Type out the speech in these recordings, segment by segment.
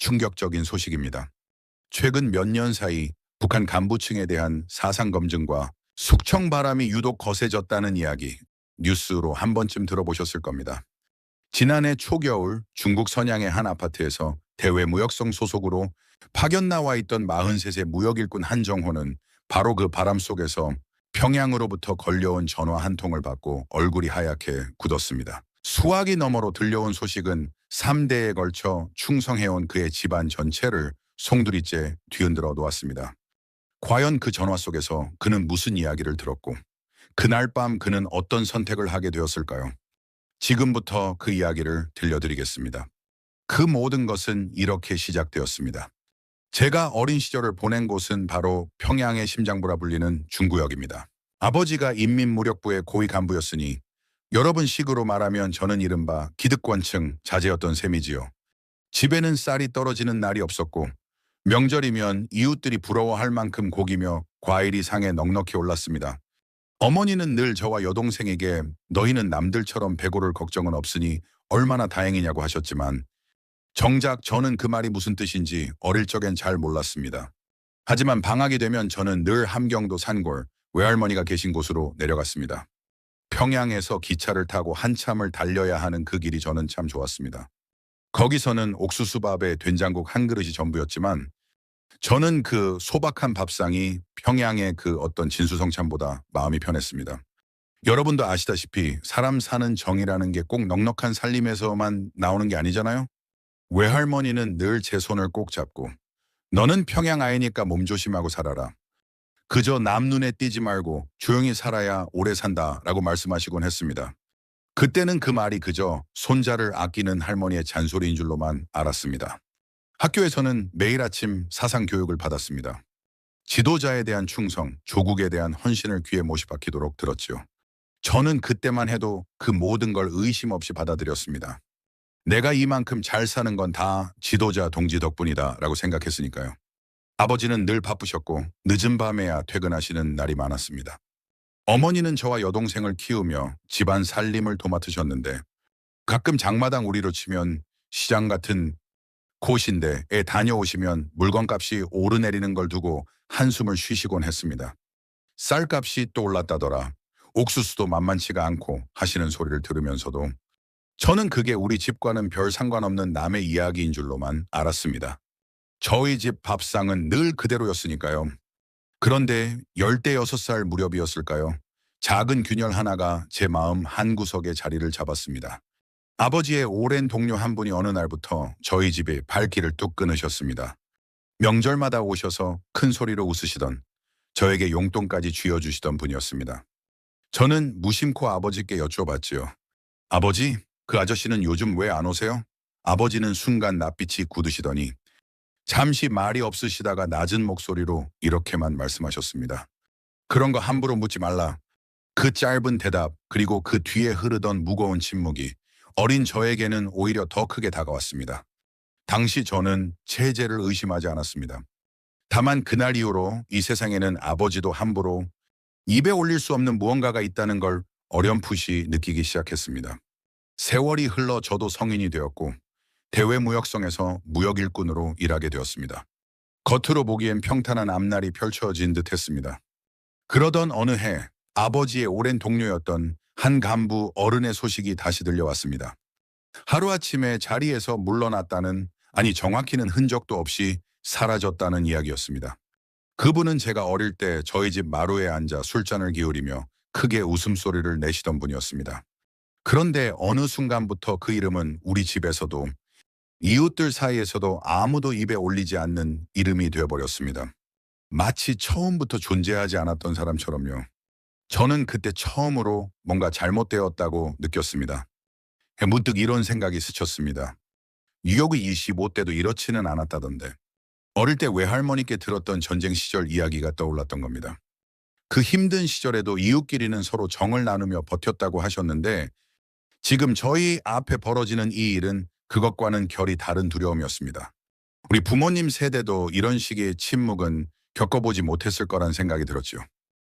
충격적인 소식입니다. 최근 몇 년 사이 북한 간부층에 대한 사상 검증과 숙청 바람이 유독 거세졌다는 이야기, 뉴스로 한 번쯤 들어보셨을 겁니다. 지난해 초겨울 중국 선양의 한 아파트에서 대외무역성 소속으로 파견 나와 있던 43세 무역일꾼 한정호는 바로 그 바람 속에서 평양으로부터 걸려온 전화 한 통을 받고 얼굴이 하얗게 굳었습니다. 수화기 너머로 들려온 소식은 3대에 걸쳐 충성해온 그의 집안 전체를 송두리째 뒤흔들어 놓았습니다. 과연 그 전화 속에서 그는 무슨 이야기를 들었고 그날 밤 그는 어떤 선택을 하게 되었을까요? 지금부터 그 이야기를 들려드리겠습니다. 그 모든 것은 이렇게 시작되었습니다. 제가 어린 시절을 보낸 곳은 바로 평양의 심장부라 불리는 중구역입니다. 아버지가 인민무력부의 고위 간부였으니 여러분 식으로 말하면 저는 이른바 기득권층 자제였던 셈이지요. 집에는 쌀이 떨어지는 날이 없었고 명절이면 이웃들이 부러워할 만큼 고기며 과일이 상에 넉넉히 올랐습니다. 어머니는 늘 저와 여동생에게 너희는 남들처럼 배고를 걱정은 없으니 얼마나 다행이냐고 하셨지만 정작 저는 그 말이 무슨 뜻인지 어릴 적엔 잘 몰랐습니다. 하지만 방학이 되면 저는 늘 함경도 산골, 외할머니가 계신 곳으로 내려갔습니다. 평양에서 기차를 타고 한참을 달려야 하는 그 길이 저는 참 좋았습니다. 거기서는 옥수수밥에 된장국 한 그릇이 전부였지만 저는 그 소박한 밥상이 평양의 그 어떤 진수성찬보다 마음이 편했습니다. 여러분도 아시다시피 사람 사는 정이라는 게 꼭 넉넉한 살림에서만 나오는 게 아니잖아요. 외할머니는 늘 제 손을 꼭 잡고 너는 평양 아이니까 몸조심하고 살아라. 그저 남 눈에 띄지 말고 조용히 살아야 오래 산다라고 말씀하시곤 했습니다. 그때는 그 말이 그저 손자를 아끼는 할머니의 잔소리인 줄로만 알았습니다. 학교에서는 매일 아침 사상 교육을 받았습니다. 지도자에 대한 충성, 조국에 대한 헌신을 귀에 못이 박히도록 들었지요. 저는 그때만 해도 그 모든 걸 의심 없이 받아들였습니다. 내가 이만큼 잘 사는 건 다 지도자 동지 덕분이다 라고 생각했으니까요. 아버지는 늘 바쁘셨고 늦은 밤에야 퇴근하시는 날이 많았습니다. 어머니는 저와 여동생을 키우며 집안 살림을 도맡으셨는데 가끔 장마당 우리로 치면 시장 같은 곳인데에 다녀오시면 물건값이 오르내리는 걸 두고 한숨을 쉬시곤 했습니다. 쌀값이 또 올랐다더라. 옥수수도 만만치가 않고 하시는 소리를 들으면서도 저는 그게 우리 집과는 별 상관없는 남의 이야기인 줄로만 알았습니다. 저희 집 밥상은 늘 그대로였으니까요. 그런데 16살 무렵이었을까요? 작은 균열 하나가 제 마음 한구석에 자리를 잡았습니다. 아버지의 오랜 동료 한 분이 어느 날부터 저희 집에 발길을 뚝 끊으셨습니다. 명절마다 오셔서 큰 소리로 웃으시던 저에게 용돈까지 쥐어주시던 분이었습니다. 저는 무심코 아버지께 여쭤봤지요. 아버지, 그 아저씨는 요즘 왜 안 오세요? 아버지는 순간 낯빛이 굳으시더니 잠시 말이 없으시다가 낮은 목소리로 이렇게만 말씀하셨습니다. 그런 거 함부로 묻지 말라. 그 짧은 대답 그리고 그 뒤에 흐르던 무거운 침묵이 어린 저에게는 오히려 더 크게 다가왔습니다. 당시 저는 체제를 의심하지 않았습니다. 다만 그날 이후로 이 세상에는 아버지도 함부로 입에 올릴 수 없는 무언가가 있다는 걸 어렴풋이 느끼기 시작했습니다. 세월이 흘러 저도 성인이 되었고 대외무역성에서 무역일꾼으로 일하게 되었습니다. 겉으로 보기엔 평탄한 앞날이 펼쳐진 듯 했습니다. 그러던 어느 해 아버지의 오랜 동료였던 한 간부 어른의 소식이 다시 들려왔습니다. 하루아침에 자리에서 물러났다는, 아니 정확히는 흔적도 없이 사라졌다는 이야기였습니다. 그분은 제가 어릴 때 저희 집 마루에 앉아 술잔을 기울이며 크게 웃음소리를 내시던 분이었습니다. 그런데 어느 순간부터 그 이름은 우리 집에서도 이웃들 사이에서도 아무도 입에 올리지 않는 이름이 되어버렸습니다. 마치 처음부터 존재하지 않았던 사람처럼요. 저는 그때 처음으로 뭔가 잘못되었다고 느꼈습니다. 문득 이런 생각이 스쳤습니다. 뉴욕의 25대도 이렇지는 않았다던데. 어릴 때 외할머니께 들었던 전쟁 시절 이야기가 떠올랐던 겁니다. 그 힘든 시절에도 이웃끼리는 서로 정을 나누며 버텼다고 하셨는데 지금 저희 앞에 벌어지는 이 일은 그것과는 결이 다른 두려움이었습니다. 우리 부모님 세대도 이런 식의 침묵은 겪어보지 못했을 거란 생각이 들었죠.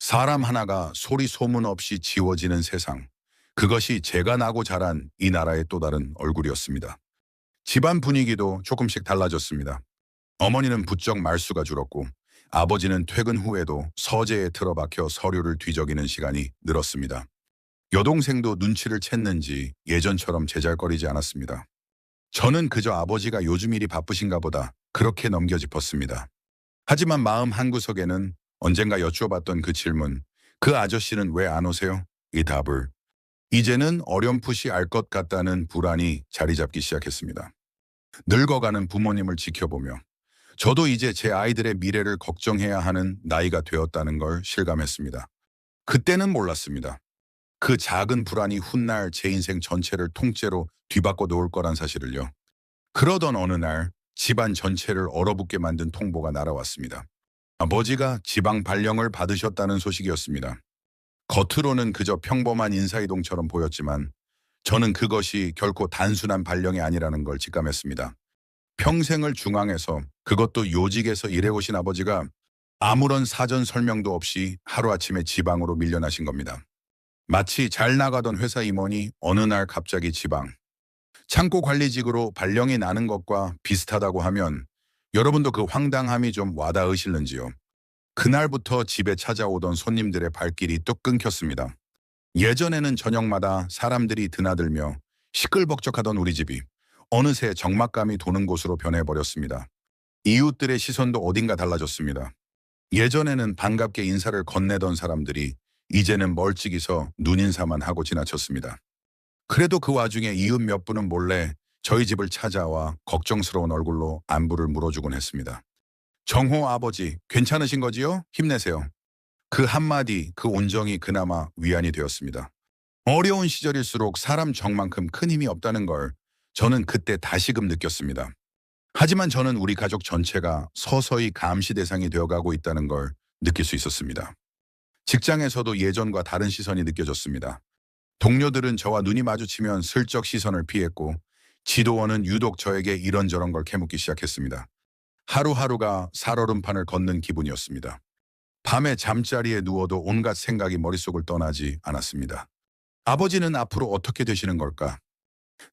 사람 하나가 소리 소문 없이 지워지는 세상. 그것이 제가 나고 자란 이 나라의 또 다른 얼굴이었습니다. 집안 분위기도 조금씩 달라졌습니다. 어머니는 부쩍 말수가 줄었고 아버지는 퇴근 후에도 서재에 틀어박혀 서류를 뒤적이는 시간이 늘었습니다. 여동생도 눈치를 챘는지 예전처럼 제잘거리지 않았습니다. 저는 그저 아버지가 요즘 일이 바쁘신가 보다 그렇게 넘겨짚었습니다. 하지만 마음 한구석에는 언젠가 여쭈어봤던 그 질문, 그 아저씨는 왜 안 오세요? 이 답을 이제는 어렴풋이 알 것 같다는 불안이 자리 잡기 시작했습니다. 늙어가는 부모님을 지켜보며 저도 이제 제 아이들의 미래를 걱정해야 하는 나이가 되었다는 걸 실감했습니다. 그때는 몰랐습니다. 그 작은 불안이 훗날 제 인생 전체를 통째로 뒤바꿔 놓을 거란 사실을요. 그러던 어느 날 집안 전체를 얼어붙게 만든 통보가 날아왔습니다. 아버지가 지방 발령을 받으셨다는 소식이었습니다. 겉으로는 그저 평범한 인사이동처럼 보였지만 저는 그것이 결코 단순한 발령이 아니라는 걸 직감했습니다. 평생을 중앙에서 그것도 요직에서 일해오신 아버지가 아무런 사전 설명도 없이 하루아침에 지방으로 밀려나신 겁니다. 마치 잘 나가던 회사 임원이 어느 날 갑자기 지방, 창고 관리직으로 발령이 나는 것과 비슷하다고 하면 여러분도 그 황당함이 좀 와닿으실는지요. 그날부터 집에 찾아오던 손님들의 발길이 뚝 끊겼습니다. 예전에는 저녁마다 사람들이 드나들며 시끌벅적하던 우리 집이 어느새 적막감이 도는 곳으로 변해버렸습니다. 이웃들의 시선도 어딘가 달라졌습니다. 예전에는 반갑게 인사를 건네던 사람들이 이제는 멀찍이서 눈인사만 하고 지나쳤습니다. 그래도 그 와중에 이웃 몇 분은 몰래 저희 집을 찾아와 걱정스러운 얼굴로 안부를 물어주곤 했습니다. 정호 아버지, 괜찮으신 거지요? 힘내세요. 그 한마디, 그 온정이 그나마 위안이 되었습니다. 어려운 시절일수록 사람 정만큼 큰 힘이 없다는 걸 저는 그때 다시금 느꼈습니다. 하지만 저는 우리 가족 전체가 서서히 감시 대상이 되어가고 있다는 걸 느낄 수 있었습니다. 직장에서도 예전과 다른 시선이 느껴졌습니다. 동료들은 저와 눈이 마주치면 슬쩍 시선을 피했고 지도원은 유독 저에게 이런저런 걸 캐묻기 시작했습니다. 하루하루가 살얼음판을 걷는 기분이었습니다. 밤에 잠자리에 누워도 온갖 생각이 머릿속을 떠나지 않았습니다. 아버지는 앞으로 어떻게 되시는 걸까?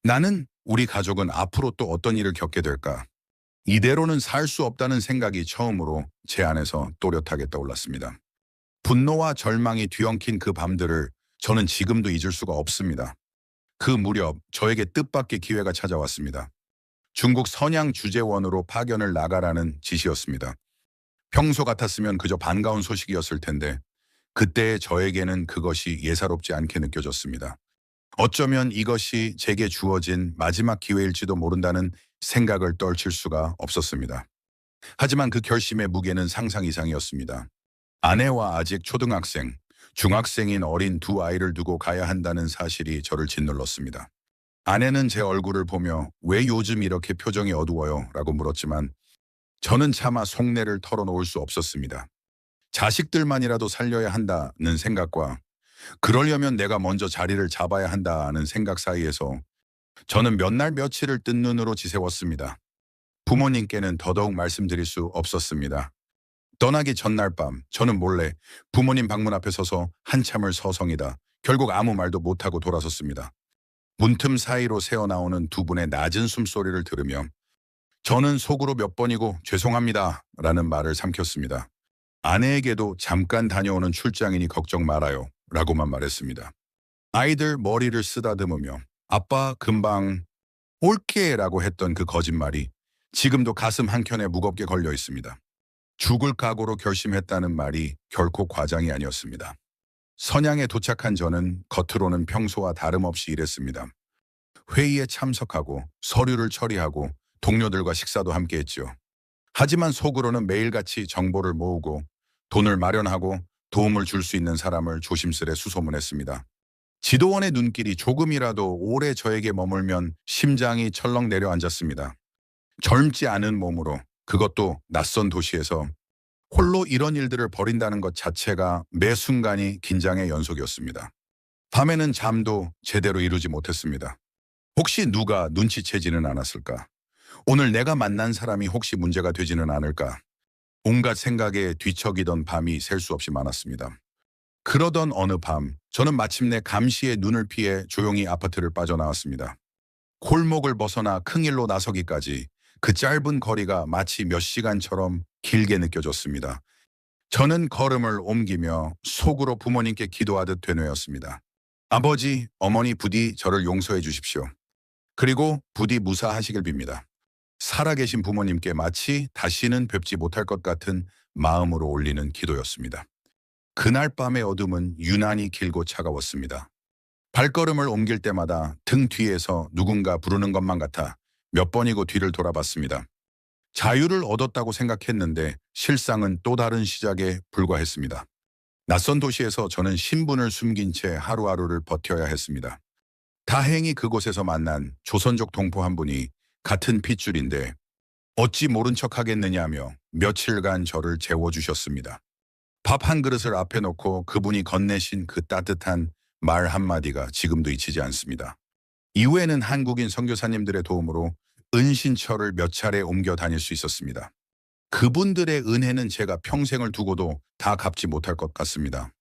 나는, 우리 가족은 앞으로 또 어떤 일을 겪게 될까? 이대로는 살 수 없다는 생각이 처음으로 제 안에서 또렷하게 떠올랐습니다. 분노와 절망이 뒤엉킨 그 밤들을 저는 지금도 잊을 수가 없습니다. 그 무렵 저에게 뜻밖의 기회가 찾아왔습니다. 중국 선양 주재원으로 파견을 나가라는 지시였습니다. 평소 같았으면 그저 반가운 소식이었을 텐데 그때의 저에게는 그것이 예사롭지 않게 느껴졌습니다. 어쩌면 이것이 제게 주어진 마지막 기회일지도 모른다는 생각을 떨칠 수가 없었습니다. 하지만 그 결심의 무게는 상상 이상이었습니다. 아내와 아직 초등학생, 중학생인 어린 두 아이를 두고 가야 한다는 사실이 저를 짓눌렀습니다. 아내는 제 얼굴을 보며 왜 요즘 이렇게 표정이 어두워요? 라고 물었지만 저는 차마 속내를 털어놓을 수 없었습니다. 자식들만이라도 살려야 한다는 생각과 그러려면 내가 먼저 자리를 잡아야 한다는 생각 사이에서 저는 몇 날 며칠을 뜬 눈으로 지새웠습니다. 부모님께는 더더욱 말씀드릴 수 없었습니다. 떠나기 전날 밤 저는 몰래 부모님 방문 앞에 서서 한참을 서성이다 결국 아무 말도 못하고 돌아섰습니다. 문틈 사이로 새어나오는 두 분의 낮은 숨소리를 들으며 저는 속으로 몇 번이고 죄송합니다 라는 말을 삼켰습니다. 아내에게도 잠깐 다녀오는 출장이니 걱정 말아요 라고만 말했습니다. 아이들 머리를 쓰다듬으며 아빠 금방 올게 라고 했던 그 거짓말이 지금도 가슴 한켠에 무겁게 걸려 있습니다. 죽을 각오로 결심했다는 말이 결코 과장이 아니었습니다. 선양에 도착한 저는 겉으로는 평소와 다름없이 일했습니다. 회의에 참석하고 서류를 처리하고 동료들과 식사도 함께 했죠. 하지만 속으로는 매일같이 정보를 모으고 돈을 마련하고 도움을 줄 수 있는 사람을 조심스레 수소문했습니다. 지도원의 눈길이 조금이라도 오래 저에게 머물면 심장이 철렁 내려앉았습니다. 젊지 않은 몸으로 그것도 낯선 도시에서 홀로 이런 일들을 벌인다는 것 자체가 매 순간이 긴장의 연속이었습니다. 밤에는 잠도 제대로 이루지 못했습니다. 혹시 누가 눈치채지는 않았을까? 오늘 내가 만난 사람이 혹시 문제가 되지는 않을까? 온갖 생각에 뒤척이던 밤이 셀 수 없이 많았습니다. 그러던 어느 밤 저는 마침내 감시의 눈을 피해 조용히 아파트를 빠져나왔습니다. 골목을 벗어나 큰 길로 나서기까지 그 짧은 거리가 마치 몇 시간처럼 길게 느껴졌습니다. 저는 걸음을 옮기며 속으로 부모님께 기도하듯 되뇌었습니다. 아버지, 어머니 부디 저를 용서해 주십시오. 그리고 부디 무사하시길 빕니다. 살아계신 부모님께 마치 다시는 뵙지 못할 것 같은 마음으로 올리는 기도였습니다. 그날 밤의 어둠은 유난히 길고 차가웠습니다. 발걸음을 옮길 때마다 등 뒤에서 누군가 부르는 것만 같아 몇 번이고 뒤를 돌아봤습니다. 자유를 얻었다고 생각했는데 실상은 또 다른 시작에 불과했습니다. 낯선 도시에서 저는 신분을 숨긴 채 하루하루를 버텨야 했습니다. 다행히 그곳에서 만난 조선족 동포 한 분이 같은 핏줄인데 어찌 모른 척 하겠느냐며 며칠간 저를 재워주셨습니다. 밥 한 그릇을 앞에 놓고 그분이 건네신 그 따뜻한 말 한마디가 지금도 잊히지 않습니다. 이후에는 한국인 선교사님들의 도움으로 은신처를 몇 차례 옮겨 다닐 수 있었습니다. 그분들의 은혜는 제가 평생을 두고도 다 갚지 못할 것 같습니다.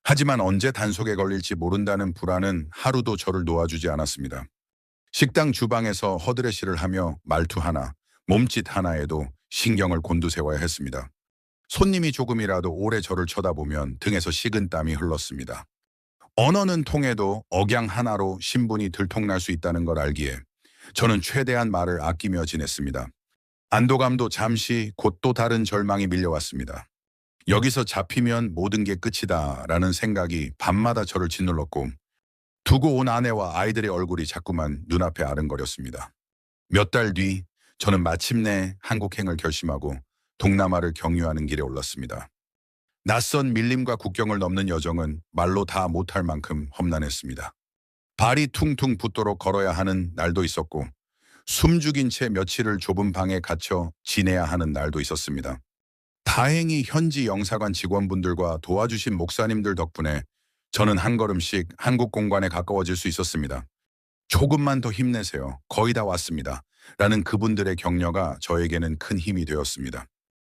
하지만 언제 단속에 걸릴지 모른다는 불안은 하루도 저를 놓아주지 않았습니다. 식당 주방에서 허드레시를 하며 말투 하나, 몸짓 하나에도 신경을 곤두세워야 했습니다. 손님이 조금이라도 오래 저를 쳐다보면 등에서 식은 땀이 흘렀습니다. 언어는 통해도 억양 하나로 신분이 들통날 수 있다는 걸 알기에 저는 최대한 말을 아끼며 지냈습니다. 안도감도 잠시 곧 또 다른 절망이 밀려왔습니다. 여기서 잡히면 모든 게 끝이다 라는 생각이 밤마다 저를 짓눌렀고 두고 온 아내와 아이들의 얼굴이 자꾸만 눈앞에 아른거렸습니다. 몇 달 뒤 저는 마침내 한국행을 결심하고 동남아를 경유하는 길에 올랐습니다. 낯선 밀림과 국경을 넘는 여정은 말로 다 못할 만큼 험난했습니다. 발이 퉁퉁 붓도록 걸어야 하는 날도 있었고 숨죽인 채 며칠을 좁은 방에 갇혀 지내야 하는 날도 있었습니다. 다행히 현지 영사관 직원분들과 도와주신 목사님들 덕분에 저는 한 걸음씩 한국 공간에 가까워질 수 있었습니다. 조금만 더 힘내세요. 거의 다 왔습니다. 라는 그분들의 격려가 저에게는 큰 힘이 되었습니다.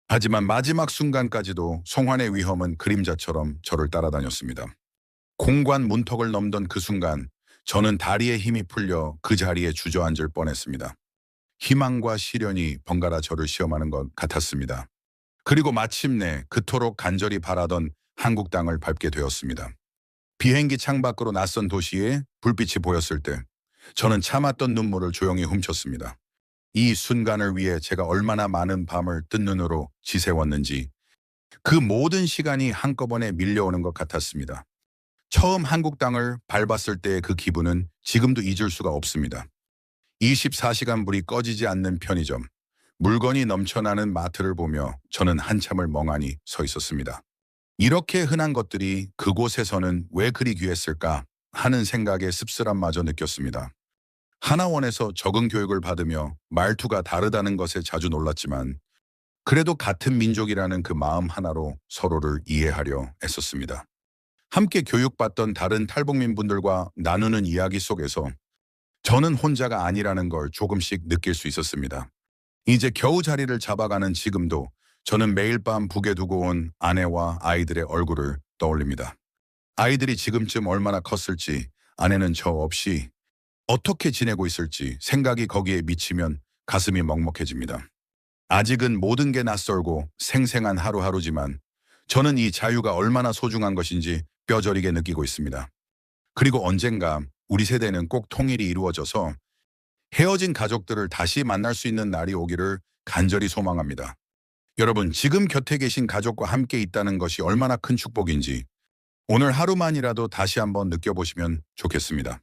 하지만 마지막 순간까지도 송환의 위험은 그림자처럼 저를 따라다녔습니다. 공관 문턱을 넘던 그 순간 저는 다리에 힘이 풀려 그 자리에 주저앉을 뻔했습니다. 희망과 시련이 번갈아 저를 시험하는 것 같았습니다. 그리고 마침내 그토록 간절히 바라던 한국 땅을 밟게 되었습니다. 비행기 창밖으로 낯선 도시에 불빛이 보였을 때 저는 참았던 눈물을 조용히 훔쳤습니다. 이 순간을 위해 제가 얼마나 많은 밤을 뜬 눈으로 지새웠는지 그 모든 시간이 한꺼번에 밀려오는 것 같았습니다. 처음 한국 땅을 밟았을 때의 그 기분은 지금도 잊을 수가 없습니다. 24시간 불이 꺼지지 않는 편의점, 물건이 넘쳐나는 마트를 보며 저는 한참을 멍하니 서 있었습니다. 이렇게 흔한 것들이 그곳에서는 왜 그리 귀했을까 하는 생각에 씁쓸함마저 느꼈습니다. 하나원에서 적응 교육을 받으며 말투가 다르다는 것에 자주 놀랐지만 그래도 같은 민족이라는 그 마음 하나로 서로를 이해하려 애썼습니다. 함께 교육받던 다른 탈북민분들과 나누는 이야기 속에서 저는 혼자가 아니라는 걸 조금씩 느낄 수 있었습니다. 이제 겨우 자리를 잡아가는 지금도 저는 매일 밤 북에 두고 온 아내와 아이들의 얼굴을 떠올립니다. 아이들이 지금쯤 얼마나 컸을지, 아내는 저 없이 어떻게 지내고 있을지 생각이 거기에 미치면 가슴이 먹먹해집니다. 아직은 모든 게 낯설고 생생한 하루하루지만 저는 이 자유가 얼마나 소중한 것인지 뼈저리게 느끼고 있습니다. 그리고 언젠가 우리 세대는 꼭 통일이 이루어져서 헤어진 가족들을 다시 만날 수 있는 날이 오기를 간절히 소망합니다. 여러분, 지금 곁에 계신 가족과 함께 있다는 것이 얼마나 큰 축복인지 오늘 하루만이라도 다시 한번 느껴보시면 좋겠습니다.